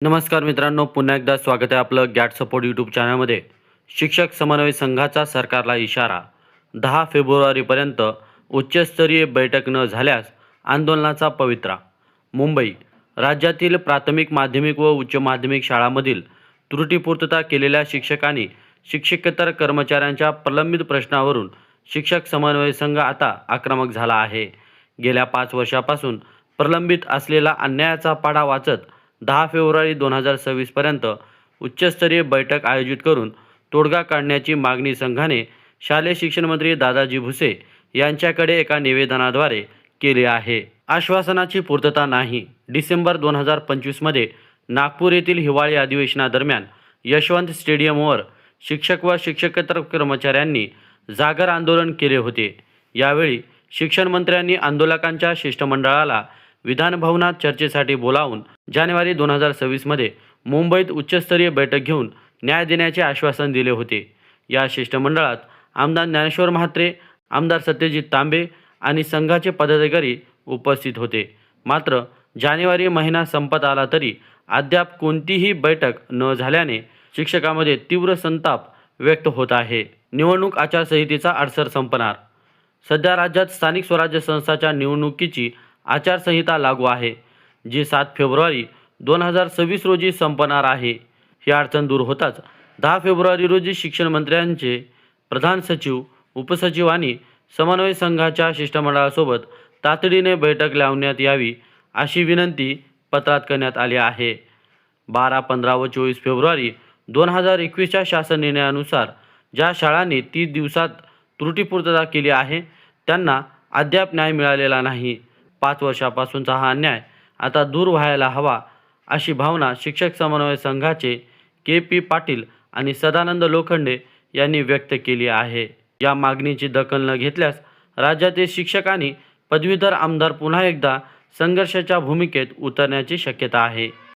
नमस्कार मित्रांनो, पुन्हा एकदा स्वागत आहे आपलं गॅट सपोर्ट यूट्यूब चॅनलमध्ये. शिक्षक समन्वय संघाचा सरकारला इशारा. 10 फेब्रुवारीपर्यंत उच्चस्तरीय बैठक न झाल्यास आंदोलनाचा पवित्रा. मुंबई. राज्यातील प्राथमिक, माध्यमिक व उच्च माध्यमिक शाळांमधील त्रुटीपूर्तता केलेल्या शिक्षकांनी शिक्षकेतर कर्मचाऱ्यांच्या प्रलंबित प्रश्नावरून शिक्षक समन्वय संघ आता आक्रमक झाला आहे. गेल्या 5 वर्षापासून प्रलंबित असलेला अन्यायाचा पाढा वाचत 10 फेब्रुवारी 2026 पर्यंत उच्चस्तरीय बैठक आयोजित करून तोडगा काढण्याची मागणी संघाने शालेय शिक्षण मंत्री दादाजी भुसे यांच्याकडे एका निवेदनाद्वारे केली आहे. आश्वासनाची पूर्तता नाही. डिसेंबर 2025 मध्ये नागपूर येथील हिवाळी अधिवेशनादरम्यान यशवंत स्टेडियमवर शिक्षक व शिक्षकेतर कर्मचाऱ्यांनी जागर आंदोलन केले होते. यावेळी शिक्षण मंत्र्यांनी आंदोलकांच्या शिष्टमंडळाला विधानभवनात चर्चेसाठी बोलावून जानेवारी 2026 मध्ये मुंबईत उच्चस्तरीय बैठक घेऊन न्याय देण्याचे आश्वासन दिले होते. या शिष्टमंडळात आमदार ज्ञानेश्वर म्हात्रे, आमदार सत्यजित तांबे आणि संघाचे पदाधिकारी उपस्थित होते. मात्र जानेवारी महिना संपत आला तरी अद्याप कोणतीही बैठक न झाल्याने शिक्षकांमध्ये तीव्र संताप व्यक्त होत आहे. निवडणूक आचारसंहितेचा अडसर संपणार. सध्या राज्यात स्थानिक स्वराज्य संस्थांच्या निवडणुकीची आचारसंहिता लागू आहे, जी 7 फेब्रुवारी 2026 रोजी संपणार आहे. ही अडचण दूर होताच 10 फेब्रुवारी रोजी शिक्षण मंत्र्यांचे प्रधान सचिव, उपसचिव आणि समन्वय संघाच्या शिष्टमंडळासोबत तातडीने बैठक लावण्यात यावी अशी विनंती पत्रात करण्यात आली आहे. 12, 15 व 24 फेब्रुवारी 2021च्या शासन निर्णयानुसार ज्या शाळांनी 30 दिवसात त्रुटीपूर्तता केली आहे त्यांना अद्याप न्याय मिळालेला नाही. 5 वर्षापासूनचा हा अन्याय आता दूर व्हायला हवा अशी भावना शिक्षक समन्वय संघाचे के.पी. पाटील आणि सदानंद लोखंडे यांनी व्यक्त केली आहे. या मागणीची दखल न घेतल्यास राज्यातील शिक्षक आणि पदवीधर आमदार पुन्हा एकदा संघर्षाच्या भूमिकेत उतरण्याची शक्यता आहे.